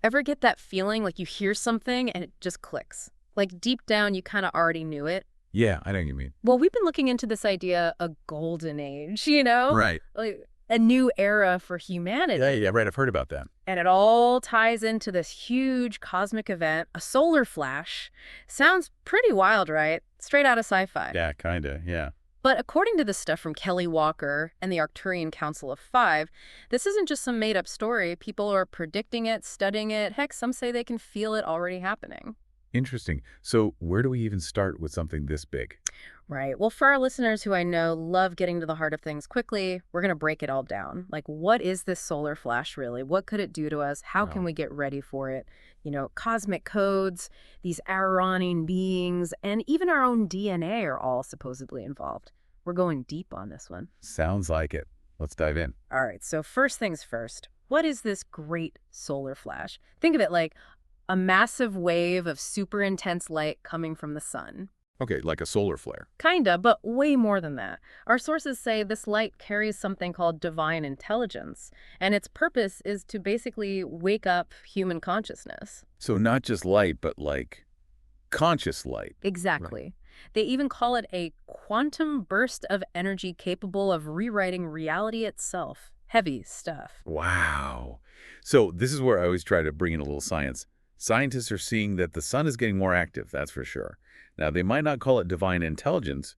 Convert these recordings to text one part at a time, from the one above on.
Ever get that feeling like you hear something and it just clicks? Like deep down, you kind of already knew it. Yeah, I know what you mean. Well, we've been looking into this idea, a golden age, you know? Right. Like a new era for Yeah, humanity. yeah, right. I've heard about that. And it all ties into this huge cosmic event, a solar flash. Sounds pretty wild, right? Straight out of sci-fi. Yeah, kind of. Yeah. But according to this stuff from Kelly Walker and the Arcturian Council of Five, this isn't just some made-up story. People are predicting it, studying it. Heck, some say they can feel it already happening. Interesting. So where do we even start with something this big? Right. Well, for our listeners who I know love getting to the heart of things quickly, we're going to break it all down. Like, what is this solar flash really? What could it do to us? How can Oh, we get ready for it? Cosmic codes, these Aaronian beings, and even our own DNA are all supposedly involved. We're going deep on this one. sounds like it. Let's dive in. All right, so first things first. What is this great solar flash? Think of it like a massive wave of super intense light coming from the sun. Okay, like a solar flare. Kinda, but way more than that. Our sources say this light carries something called divine intelligence, and its purpose is to basically wake up human consciousness. So not just light, but like conscious light. Exactly. They even call it a quantum burst of energy capable of rewriting reality itself. Heavy stuff. Wow. So this is where I always try to bring in a little science. Scientists are seeing that the sun is getting more active, that's for sure. Now, they might not call it divine intelligence,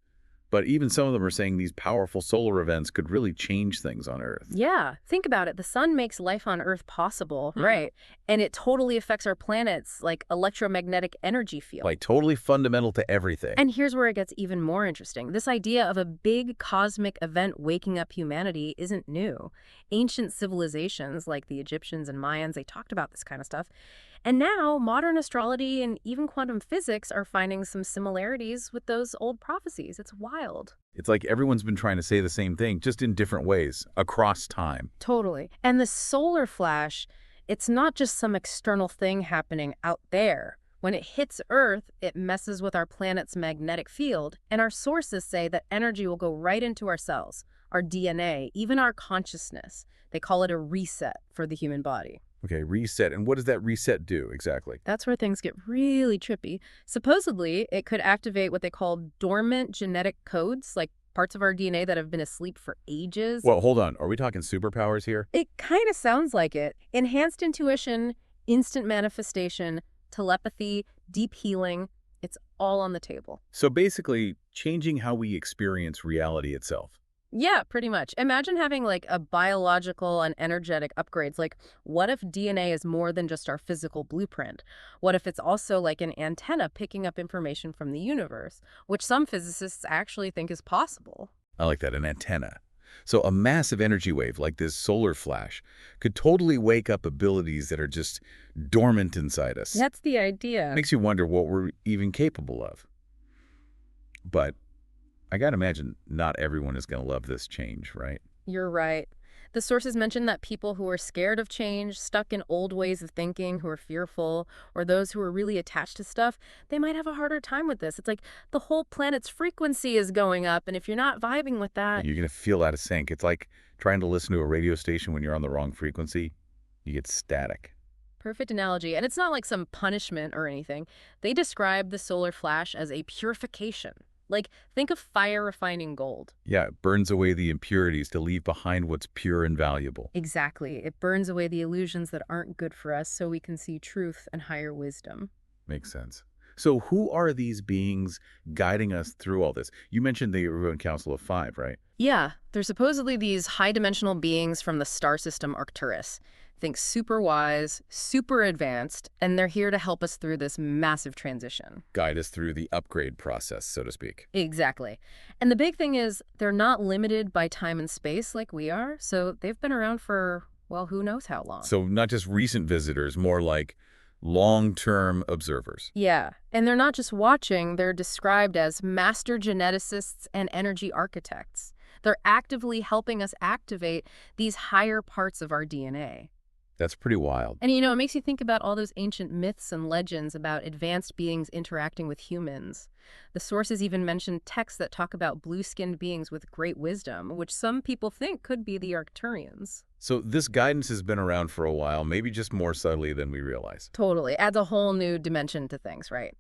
but even some of them are saying these powerful solar events could really change things on Earth. Yeah, think about it. The sun makes life on Earth possible, right? And it totally affects our planet's like electromagnetic energy field. Like totally fundamental to everything. And here's where it gets even more interesting. This idea of a big cosmic event waking up humanity isn't new. Ancient civilizations like the Egyptians and Mayans, they talked about this kind of stuff. And now modern astrology and even quantum physics are finding some similarities with those old prophecies. It's wild. It's like everyone's been trying to say the same thing, just in different ways, across time. Totally. And the solar flash, it's not just some external thing happening out there. When it hits Earth, it messes with our planet's magnetic field, and our sources say that energy will go right into our cells, our DNA, even our consciousness. They call it a reset for the human body. Okay, reset. And what does that reset do exactly? That's where things get really trippy. Supposedly, it could activate what they call dormant genetic codes, like parts of our DNA that have been asleep for ages. Well, hold on. Are we talking superpowers here? It kind of sounds like it. Enhanced intuition, instant manifestation, telepathy, deep healing, it's all on the table. So basically, changing how we experience reality itself. Yeah, pretty much. Imagine having like a biological and energetic upgrades. Like, what if DNA is more than just our physical blueprint? What if it's also like an antenna picking up information from the universe, which some physicists actually think is possible? I like that, an antenna. So a massive energy wave like this solar flash could totally wake up abilities that are just dormant inside us. That's the idea. Makes you wonder what we're even capable of. But I gotta imagine not everyone is gonna love this change, right? You're right. The sources mention that people who are scared of change, stuck in old ways of thinking, who are fearful, or those who are really attached to stuff, they might have a harder time with this. It's like the whole planet's frequency is going up, and if you're not vibing with that, You're gonna feel out of sync. It's like trying to listen to a radio station when you're on the wrong frequency. You get static. perfect analogy. And it's not like some punishment or anything. They describe the solar flash as a purification. Like, think of fire refining gold. Yeah, it burns away the impurities to leave behind what's pure and valuable. Exactly. It burns away the illusions that aren't good for us so we can see truth and higher wisdom. Makes sense. So who are these beings guiding us through all this? You mentioned the Arcturian Council of Five, right? Yeah, they're supposedly these high-dimensional beings from the star system Arcturus. Think super wise, super advanced, and they're here to help us through this massive transition. Guide us through the upgrade process, so to speak. Exactly. And the big thing is they're not limited by time and space like we are, so they've been around for, well, who knows how long. So not just recent visitors, more like long-term observers. Yeah, and they're not just watching, they're described as master geneticists and energy architects. They're actively helping us activate these higher parts of our DNA. That's pretty wild. And it makes you think about all those ancient myths and legends about advanced beings interacting with humans. The sources even mention texts that talk about blue-skinned beings with great wisdom, which some people think could be the Arcturians. So this guidance has been around for a while, maybe just more subtly than we realize. Totally. Adds a whole new dimension to things, right?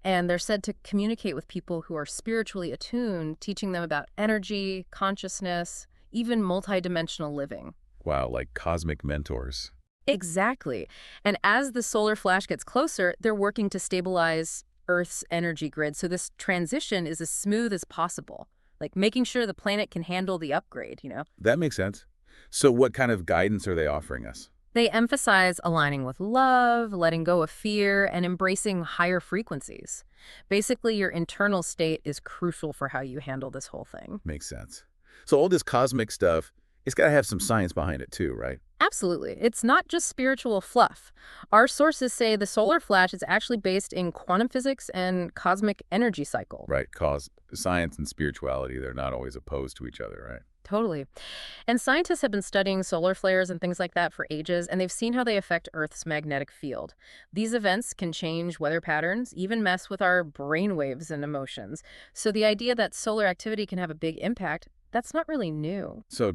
And they're said to communicate with people who are spiritually attuned, teaching them about energy, consciousness, even multidimensional living. Wow, like cosmic mentors. Exactly. And as the solar flash gets closer, they're working to stabilize Earth's energy grid. So this transition is as smooth as possible, like making sure the planet can handle the upgrade. That makes sense. So what kind of guidance are they offering us? They emphasize aligning with love, letting go of fear, and embracing higher frequencies. Basically, your internal state is crucial for how you handle this whole thing. Makes sense. So all this cosmic stuff, it's got to have some science behind it too, right? Absolutely. It's not just spiritual fluff. Our sources say the solar flash is actually based in quantum physics and cosmic energy cycle. Right, cause science and spirituality, they're not always opposed to each other, right? Totally. And scientists have been studying solar flares and things like that for ages, and they've seen how they affect Earth's magnetic field. These events can change weather patterns, even mess with our brain waves and emotions. So the idea that solar activity can have a big impact, that's not really new. So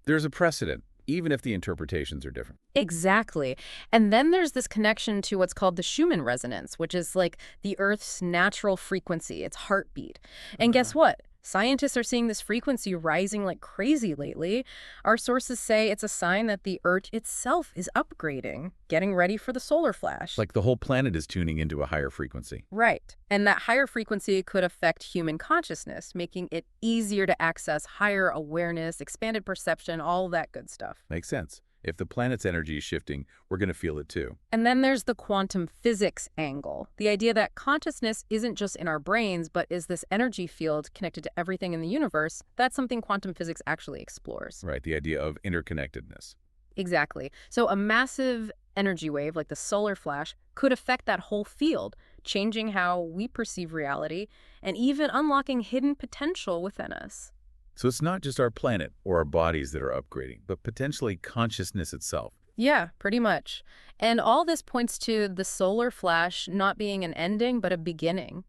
there's a precedent, even if the interpretations are different. Exactly. And then there's this connection to what's called the Schumann resonance, which is like the Earth's natural frequency, its heartbeat. And guess what? Scientists are seeing this frequency rising like crazy lately. Our sources say it's a sign that the Earth itself is upgrading, getting ready for the solar flash. Like the whole planet is tuning into a higher frequency. Right. And that higher frequency could affect human consciousness, making it easier to access higher awareness, expanded perception, all that good stuff. Makes sense. If the planet's energy is shifting, we're going to feel it too. And then there's the quantum physics angle, the idea that consciousness isn't just in our brains, but is this energy field connected to everything in the universe. That's something quantum physics actually explores. Right, the idea of interconnectedness. Exactly. So a massive energy wave like the solar flash could affect that whole field, changing how we perceive reality and even unlocking hidden potential within us. So it's not just our planet or our bodies that are upgrading, but potentially consciousness itself. Yeah, pretty much. And all this points to the solar flash not being an ending, but a beginning.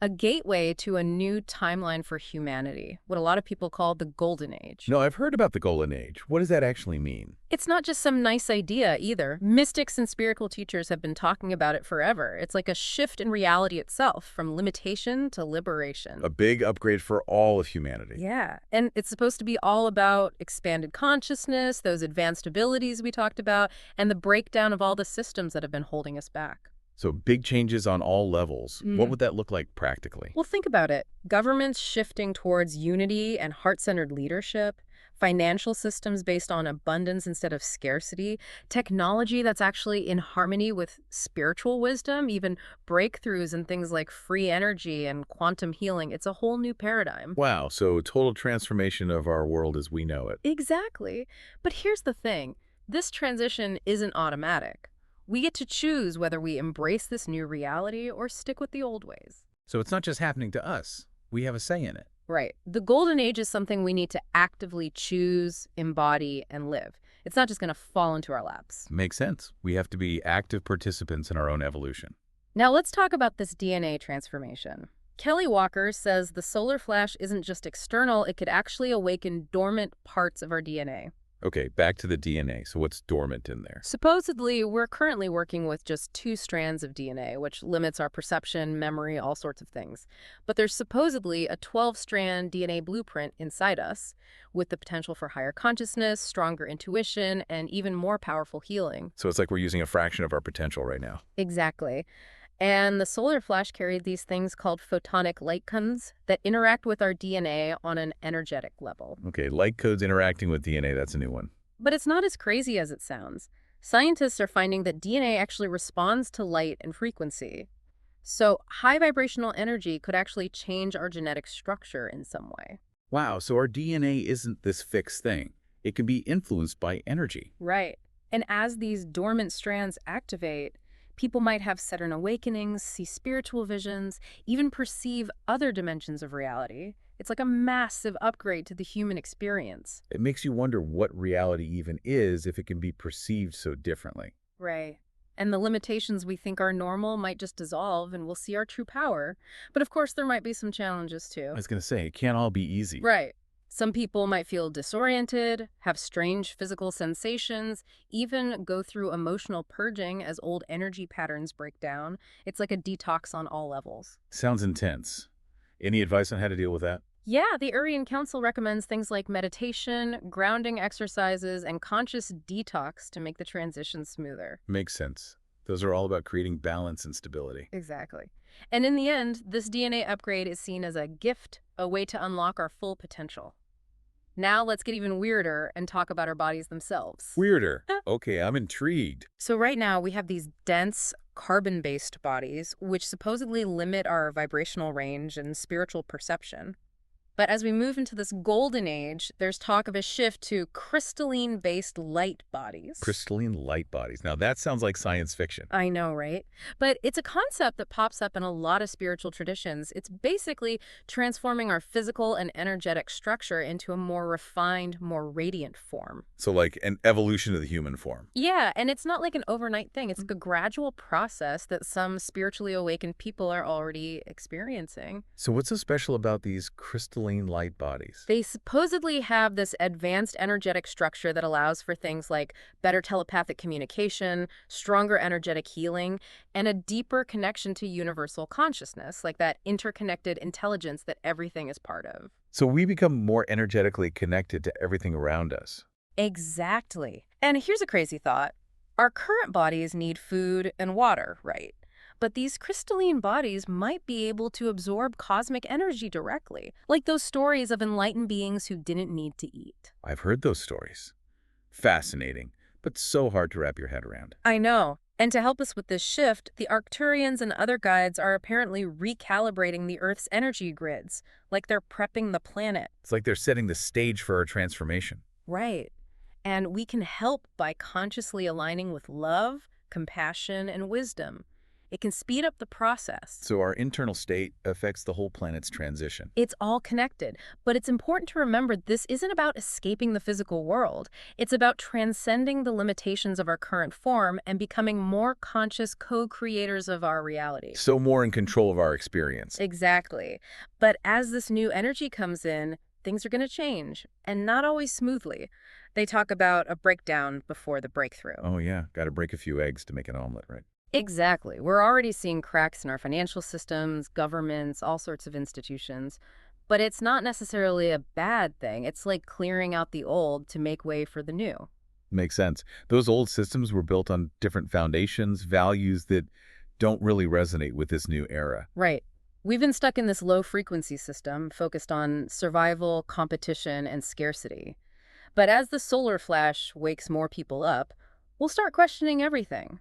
A gateway to a new timeline for humanity, what a lot of people call the Golden Age. No, I've heard about the Golden Age. What does that actually mean? It's not just some nice idea either. Mystics and spiritual teachers have been talking about it forever. It's like a shift in reality itself, from limitation to liberation. A big upgrade for all of humanity. Yeah, and it's supposed to be all about expanded consciousness, those advanced abilities we talked about, and the breakdown of all the systems that have been holding us back. So big changes on all levels. What would that look like practically? Well, think about it. Governments shifting towards unity and heart-centered leadership, financial systems based on abundance instead of scarcity, technology that's actually in harmony with spiritual wisdom, even breakthroughs in things like free energy and quantum healing. It's a whole new paradigm. Wow, so total transformation of our world as we know it. Exactly. But here's the thing. This transition isn't automatic. We get to choose whether we embrace this new reality or stick with the old ways. So it's not just happening to us. We have a say in it. Right. The golden age is something we need to actively choose, embody, and live. It's not just going to fall into our laps. Makes sense. We have to be active participants in our own evolution. Now let's talk about this DNA transformation. Kelly Walker says the solar flash isn't just external, it could actually awaken dormant parts of our DNA. Okay, back to the DNA. So what's dormant in there? Supposedly, we're currently working with just 2 strands of DNA, which limits our perception, memory, all sorts of things. But there's supposedly a 12-strand DNA blueprint inside us, with the potential for higher consciousness, stronger intuition, and even more powerful healing. So it's like we're using a fraction of our potential right now. Exactly. And the solar flash carried these things called photonic light cones that interact with our DNA on an energetic level. Okay, light codes interacting with DNA, that's a new one. But it's not as crazy as it sounds. Scientists are finding that DNA actually responds to light and frequency. So high vibrational energy could actually change our genetic structure in some way. Wow, so our DNA isn't this fixed thing. It can be influenced by energy. Right. And as these dormant strands activate, people might have sudden awakenings, see spiritual visions, even perceive other dimensions of reality. It's like a massive upgrade to the human experience. It makes you wonder what reality even is if it can be perceived so differently. Right. And the limitations we think are normal might just dissolve and we'll see our true power. But of course, there might be some challenges too. I was going to say, it can't all be easy. Right. Some people might feel disoriented, have strange physical sensations, even go through emotional purging as old energy patterns break down. It's like a detox on all levels. Sounds intense. Any advice on how to deal with that? Yeah, the Arcturian Council recommends things like meditation, grounding exercises, and conscious detox to make the transition smoother. Makes sense. Those are all about creating balance and stability. Exactly. And in the end, this DNA upgrade is seen as a gift, a way to unlock our full potential. Now let's get even weirder and talk about our bodies themselves. Weirder. Okay, I'm intrigued. So right now we have these dense carbon-based bodies, which supposedly limit our vibrational range and spiritual perception. But as we move into this golden age, there's talk of a shift to crystalline-based light bodies. Crystalline light bodies. Now that sounds like science fiction. I know, right? But it's a concept that pops up in a lot of spiritual traditions. It's basically transforming our physical and energetic structure into a more refined, more radiant form. So like an evolution of the human form. Yeah, and it's not like an overnight thing. It's like a gradual process that some spiritually awakened people are already experiencing. So what's so special about these crystalline light bodies? They supposedly have this advanced energetic structure that allows for things like better telepathic communication, stronger energetic healing, and a deeper connection to universal consciousness, like that interconnected intelligence that everything is part of. So we become more energetically connected to everything around us. Exactly. And here's a crazy thought. Our current bodies need food and water, right? But these crystalline bodies might be able to absorb cosmic energy directly, like those stories of enlightened beings who didn't need to eat. I've heard those stories. Fascinating, but so hard to wrap your head around. I know. And to help us with this shift, the Arcturians and other guides are apparently recalibrating the Earth's energy grids, like they're prepping the planet. It's like they're setting the stage for our transformation. Right. And we can help by consciously aligning with love, compassion, and wisdom. It can speed up the process. So our internal state affects the whole planet's transition. It's all connected, but it's important to remember this isn't about escaping the physical world. It's about transcending the limitations of our current form and becoming more conscious co-creators of our reality. So more in control of our experience. Exactly. But as this new energy comes in, things are going to change, and not always smoothly. They talk about a breakdown before the breakthrough. Oh yeah, got to break a few eggs to make an omelet, right? Exactly. We're already seeing cracks in our financial systems, governments, all sorts of institutions. But it's not necessarily a bad thing. It's like clearing out the old to make way for the new. Makes sense. Those old systems were built on different foundations, values that don't really resonate with this new era. Right. We've been stuck in this low-frequency system focused on survival, competition, and scarcity. But as the solar flash wakes more people up, we'll start questioning everything.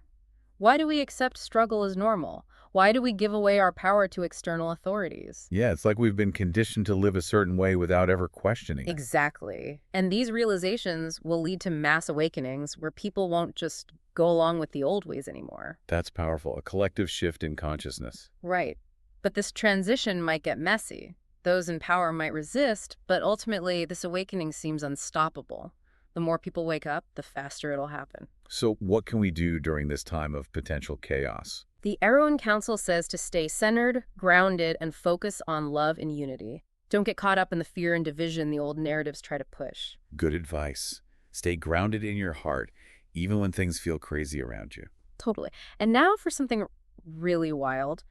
Why do we accept struggle as normal? Why do we give away our power to external authorities? Yeah, it's like we've been conditioned to live a certain way without ever questioning it. Exactly. And these realizations will lead to mass awakenings where people won't just go along with the old ways anymore. That's powerful, a collective shift in consciousness. Right. But this transition might get messy. Those in power might resist, but ultimately this awakening seems unstoppable. The more people wake up, the faster it'll happen. So what can we do during this time of potential chaos? The Arcturian Council says to stay centered, grounded, and focus on love and unity. Don't get caught up in the fear and division the old narratives try to push. Good advice. Stay grounded in your heart, even when things feel crazy around you. Totally. And now for something really wild.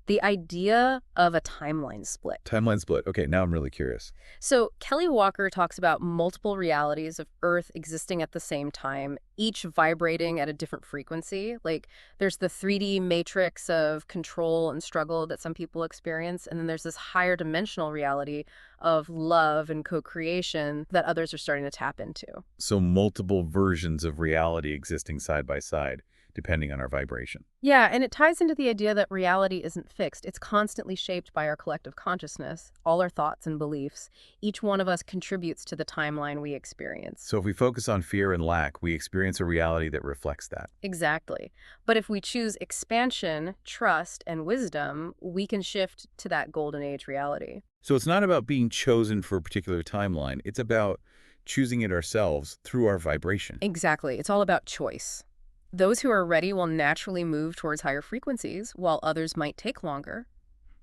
The idea of a timeline split. Timeline split. Okay, now I'm really curious. So Kelly Walker talks about multiple realities of Earth existing at the same time, each vibrating at a different frequency. Like there's the 3D matrix of control and struggle that some people experience, and then there's this higher dimensional reality of love and co-creation that others are starting to tap into. So multiple versions of reality existing side by side, depending on our vibration. Yeah, and it ties into the idea that reality isn't fixed. It's constantly shaped by our collective consciousness, all our thoughts and beliefs. Each one of us contributes to the timeline we experience. So if we focus on fear and lack, we experience a reality that reflects that. Exactly. But if we choose expansion, trust, and wisdom, we can shift to that golden age reality. So it's not about being chosen for a particular timeline. It's about choosing it ourselves through our vibration. Exactly. It's all about choice. Those who are ready will naturally move towards higher frequencies, while others might take longer.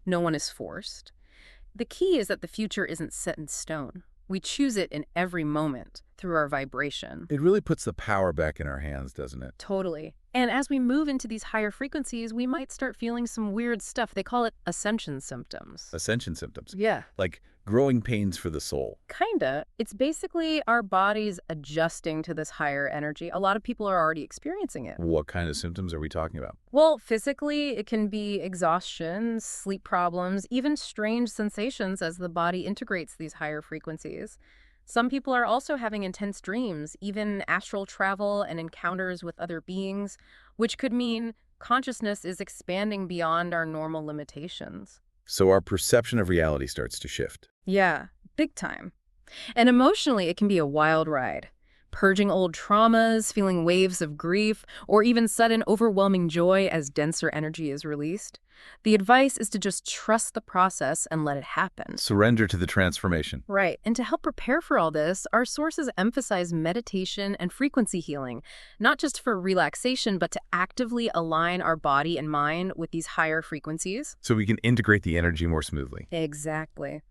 No one is forced. The key is that the future isn't set in stone. We choose it in every moment through our vibration. It really puts the power back in our hands, doesn't it? Totally. And as we move into these higher frequencies, we might start feeling some weird stuff. They call it ascension symptoms. Ascension symptoms, Yeah. like growing pains for the soul. Kinda. It's basically our bodies adjusting to this higher energy. A lot of people are already experiencing it. What kind of symptoms are we talking about? Well, physically, it can be exhaustion, sleep problems, even strange sensations as the body integrates these higher frequencies. Some people are also having intense dreams, even astral travel and encounters with other beings, which could mean consciousness is expanding beyond our normal limitations. So our perception of reality starts to shift. Yeah, big time. And emotionally, it can be a wild ride. Purging old traumas, feeling waves of grief, or even sudden overwhelming joy as denser energy is released. The advice is to just trust the process and let it happen. Surrender to the transformation. Right. And to help prepare for all this, our sources emphasize meditation and frequency healing, not just for relaxation, but to actively align our body and mind with these higher frequencies. So we can integrate the energy more smoothly. Exactly.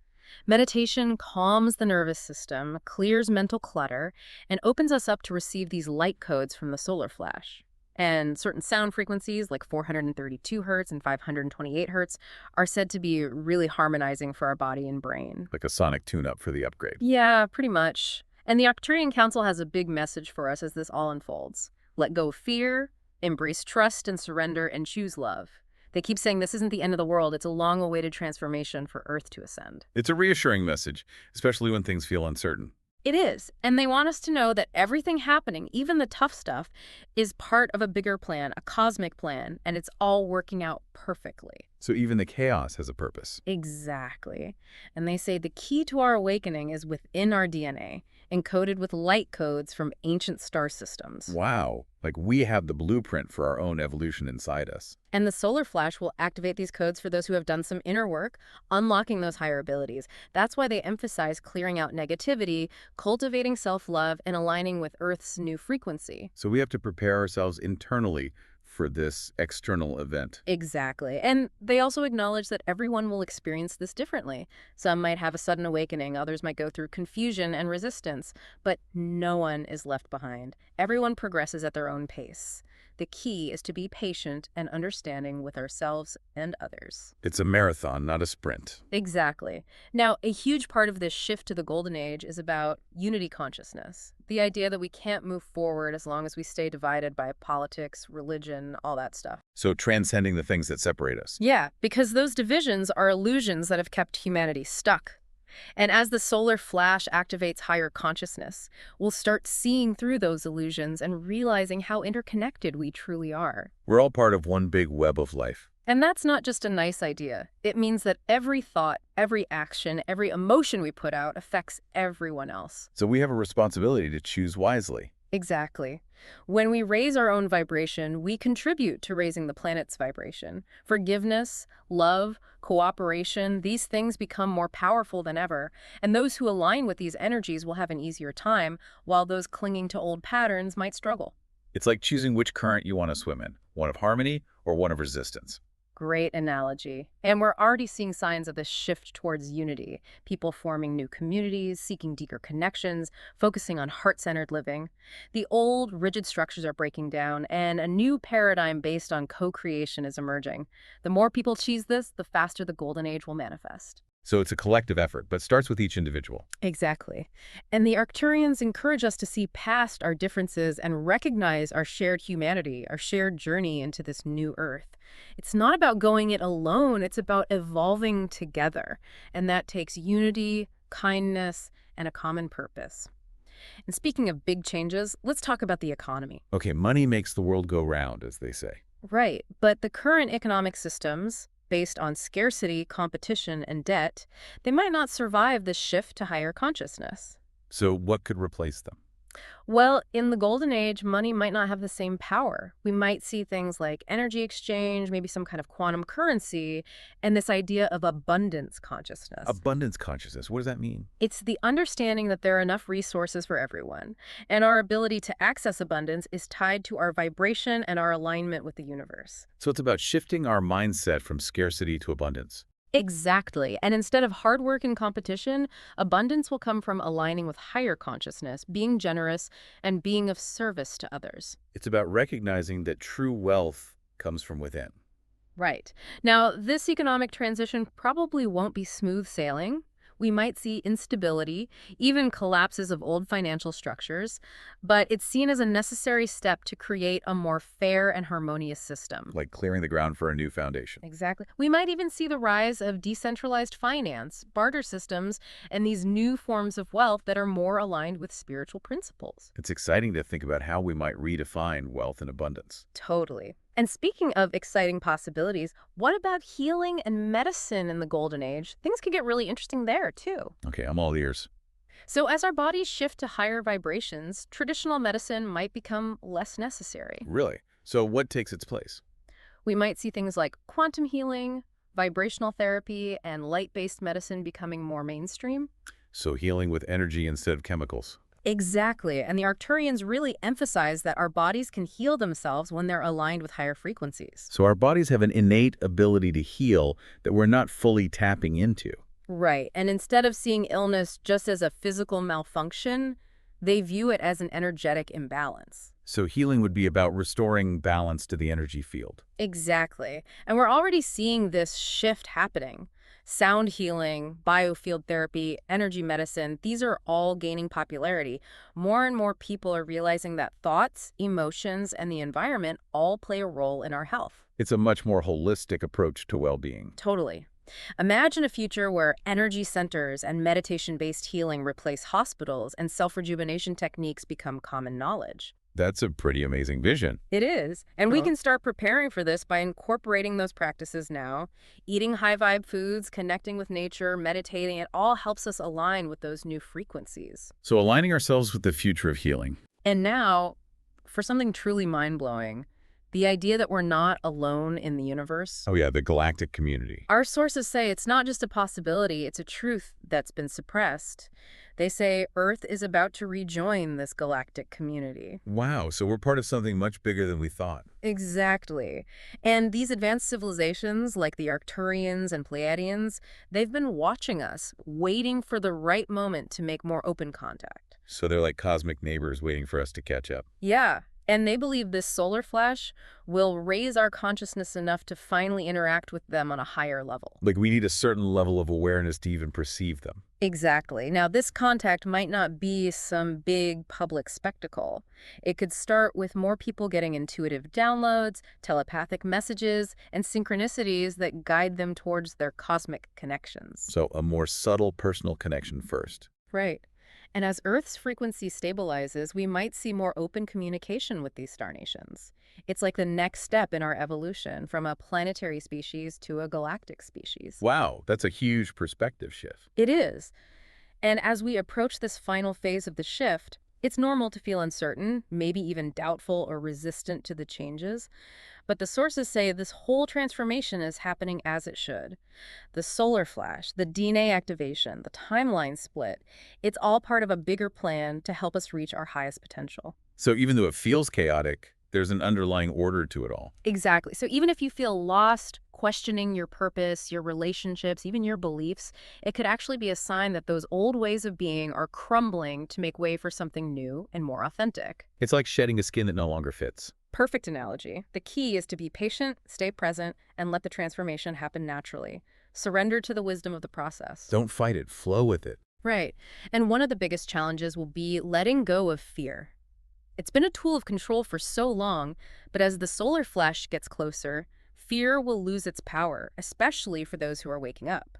Meditation calms the nervous system, clears mental clutter, and opens us up to receive these light codes from the solar flash. And certain sound frequencies, like 432 hertz and 528 hertz, are said to be really harmonizing for our body and brain. Like a sonic tune-up for the upgrade. Yeah, pretty much. And the Arcturian Council has a big message for us as this all unfolds. Let go of fear, embrace trust and surrender, and choose love. They keep saying this isn't the end of the world. It's a long-awaited transformation for Earth to ascend. It's a reassuring message, especially when things feel uncertain. It is. And they want us to know that everything happening, even the tough stuff, is part of a bigger plan, a cosmic plan, and it's all working out perfectly. So even the chaos has a purpose. Exactly. And they say the key to our awakening is within our DNA, encoded with light codes from ancient star systems. Wow. Like we have the blueprint for our own evolution inside us. And the solar flash will activate these codes for those who have done some inner work, unlocking those higher abilities. That's why they emphasize clearing out negativity, cultivating self-love, and aligning with Earth's new frequency. So we have to prepare ourselves internally for this external event. Exactly. And they also acknowledge that everyone will experience this differently. Some might have a sudden awakening, others might go through confusion and resistance, but no one is left behind. Everyone progresses at their own pace. The key is to be patient and understanding with ourselves and others. It's a marathon, not a sprint. Exactly. Now, a huge part of this shift to the golden age is about unity consciousness. The idea that we can't move forward as long as we stay divided by politics, religion, all that stuff. So transcending the things that separate us. Yeah, because those divisions are illusions that have kept humanity stuck. And as the solar flash activates higher consciousness, we'll start seeing through those illusions and realizing how interconnected we truly are. We're all part of one big web of life. And that's not just a nice idea. It means that every thought, every action, every emotion we put out affects everyone else. So we have a responsibility to choose wisely. Exactly. When we raise our own vibration, we contribute to raising the planet's vibration. Forgiveness, love, cooperation, these things become more powerful than ever, and those who align with these energies will have an easier time, while those clinging to old patterns might struggle. It's like choosing which current you want to swim in, one of harmony or one of resistance. Great analogy. And we're already seeing signs of this shift towards unity. People forming new communities, seeking deeper connections, focusing on heart-centered living. The old, rigid structures are breaking down, and a new paradigm based on co-creation is emerging. The more people choose this, the faster the golden age will manifest. So it's a collective effort, but starts with each individual. Exactly. And the Arcturians encourage us to see past our differences and recognize our shared humanity, our shared journey into this new Earth. It's not about going it alone, it's about evolving together. And that takes unity, kindness, and a common purpose. And speaking of big changes, let's talk about the economy. Okay, money makes the world go round, as they say. Right, but the current economic systems, based on scarcity, competition, and debt, they might not survive this shift to higher consciousness. So what could replace them? Well, in the golden age, money might not have the same power. We might see things like energy exchange, maybe some kind of quantum currency, and this idea of abundance consciousness. Abundance consciousness, what does that mean? It's the understanding that there are enough resources for everyone, and our ability to access abundance is tied to our vibration and our alignment with the universe. So it's about shifting our mindset from scarcity to abundance. Exactly. And instead of hard work and competition, abundance will come from aligning with higher consciousness, being generous, and being of service to others. It's about recognizing that true wealth comes from within. Right. Now, this economic transition probably won't be smooth sailing. We might see instability, even collapses of old financial structures, but it's seen as a necessary step to create a more fair and harmonious system. Like clearing the ground for a new foundation. Exactly. We might even see the rise of decentralized finance, barter systems, and these new forms of wealth that are more aligned with spiritual principles. It's exciting to think about how we might redefine wealth and abundance. Totally. And speaking of exciting possibilities, what about healing and medicine in the Golden Age? Things could get really interesting there, too. Okay, I'm all ears. So as our bodies shift to higher vibrations, traditional medicine might become less necessary. Really? So what takes its place? We might see things like quantum healing, vibrational therapy, and light-based medicine becoming more mainstream. So healing with energy instead of chemicals. Exactly. And the Arcturians really emphasize that our bodies can heal themselves when they're aligned with higher frequencies. So our bodies have an innate ability to heal that we're not fully tapping into. Right. And instead of seeing illness just as a physical malfunction, they view it as an energetic imbalance. So healing would be about restoring balance to the energy field. Exactly. And we're already seeing this shift happening. Sound healing, biofield therapy, energy medicine, these are all gaining popularity. More and more people are realizing that thoughts, emotions, and the environment all play a role in our health. It's a much more holistic approach to well-being. Totally. Imagine a future where energy centers and meditation-based healing replace hospitals and self-rejuvenation techniques become common knowledge. That's a pretty amazing vision. It is. And we can start preparing for this by incorporating those practices now. Eating high-vibe foods, connecting with nature, meditating, it all helps us align with those new frequencies. So aligning ourselves with the future of healing. And now, for something truly mind-blowing, the idea that we're not alone in the universe. Oh yeah, the galactic community. Our sources say it's not just a possibility, it's a truth that's been suppressed. They say Earth is about to rejoin this galactic community. Wow, so we're part of something much bigger than we thought. Exactly. And these advanced civilizations, like the Arcturians and Pleiadians, they've been watching us, waiting for the right moment to make more open contact. So they're like cosmic neighbors waiting for us to catch up. Yeah. And they believe this solar flash will raise our consciousness enough to finally interact with them on a higher level. Like we need a certain level of awareness to even perceive them. Exactly. Now, this contact might not be some big public spectacle. It could start with more people getting intuitive downloads, telepathic messages, and synchronicities that guide them towards their cosmic connections. So a more subtle personal connection first. Right. And as Earth's frequency stabilizes, we might see more open communication with these star nations. It's like the next step in our evolution from a planetary species to a galactic species. Wow, that's a huge perspective shift. It is. And as we approach this final phase of the shift, it's normal to feel uncertain, maybe even doubtful or resistant to the changes. But the sources say this whole transformation is happening as it should. The solar flash, the DNA activation, the timeline split, it's all part of a bigger plan to help us reach our highest potential. So even though it feels chaotic, there's an underlying order to it all. Exactly. So even if you feel lost, questioning your purpose, your relationships, even your beliefs, it could actually be a sign that those old ways of being are crumbling to make way for something new and more authentic. It's like shedding a skin that no longer fits. Perfect analogy. The key is to be patient, stay present, and let the transformation happen naturally. Surrender to the wisdom of the process. Don't fight it, flow with it. Right. And one of the biggest challenges will be letting go of fear. It's been a tool of control for so long, but as the solar flash gets closer, fear will lose its power, especially for those who are waking up.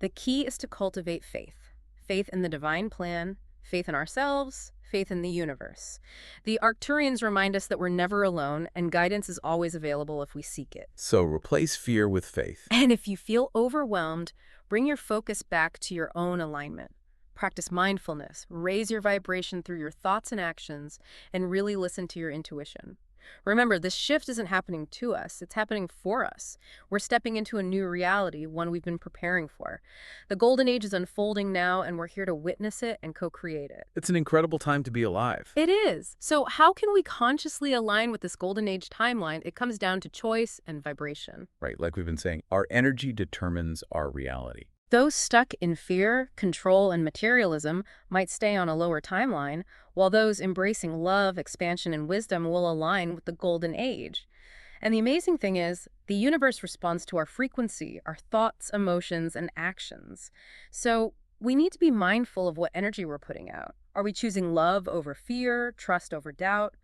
The key is to cultivate faith. Faith in the divine plan, faith in ourselves, faith in the universe. The Arcturians remind us that we're never alone, and guidance is always available if we seek it. So replace fear with faith. And if you feel overwhelmed, bring your focus back to your own alignment. Practice mindfulness, raise your vibration through your thoughts and actions, and really listen to your intuition. Remember, this shift isn't happening to us, it's happening for us. We're stepping into a new reality, one we've been preparing for. The Golden Age is unfolding now, and we're here to witness it and co-create it. It's an incredible time to be alive. It is. So how can we consciously align with this Golden Age timeline? It comes down to choice and vibration. Right, like we've been saying, our energy determines our reality. Those stuck in fear, control, and materialism might stay on a lower timeline, while those embracing love, expansion, and wisdom will align with the Golden Age. And the amazing thing is, the universe responds to our frequency, our thoughts, emotions, and actions. So we need to be mindful of what energy we're putting out. Are we choosing love over fear, trust over doubt?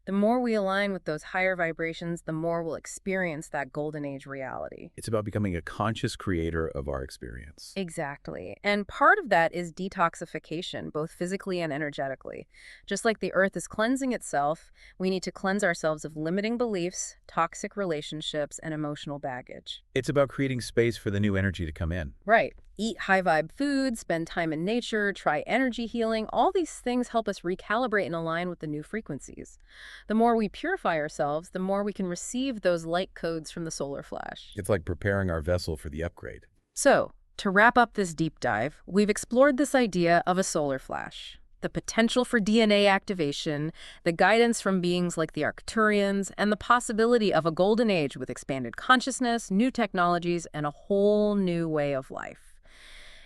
The more we align with those higher vibrations, the more we'll experience that Golden Age reality. It's about becoming a conscious creator of our experience. Exactly. And part of that is detoxification, both physically and energetically. Just like the earth is cleansing itself, we need to cleanse ourselves of limiting beliefs, toxic relationships, and emotional baggage. It's about creating space for the new energy to come in. Right. Eat high-vibe food, spend time in nature, try energy healing. All these things help us recalibrate and align with the new frequencies. The more we purify ourselves, the more we can receive those light codes from the solar flash. It's like preparing our vessel for the upgrade. So, to wrap up this deep dive, we've explored this idea of a solar flash, the potential for DNA activation, the guidance from beings like the Arcturians, and the possibility of a golden age with expanded consciousness, new technologies, and a whole new way of life.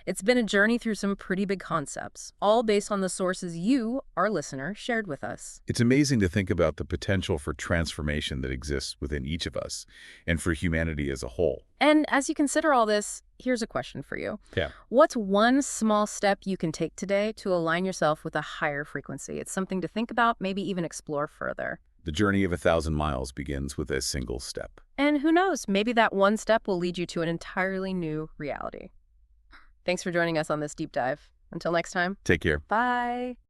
It's been a journey through some pretty big concepts, all based on the sources you, our listener, shared with us. It's amazing to think about the potential for transformation that exists within each of us and for humanity as a whole. And as you consider all this, here's a question for you. Yeah. What's one small step you can take today to align yourself with a higher frequency? It's something to think about, maybe even explore further. The journey of 1,000 miles begins with a single step. And who knows, maybe that one step will lead you to an entirely new reality. Thanks for joining us on this deep dive. Until next time. Take care. Bye.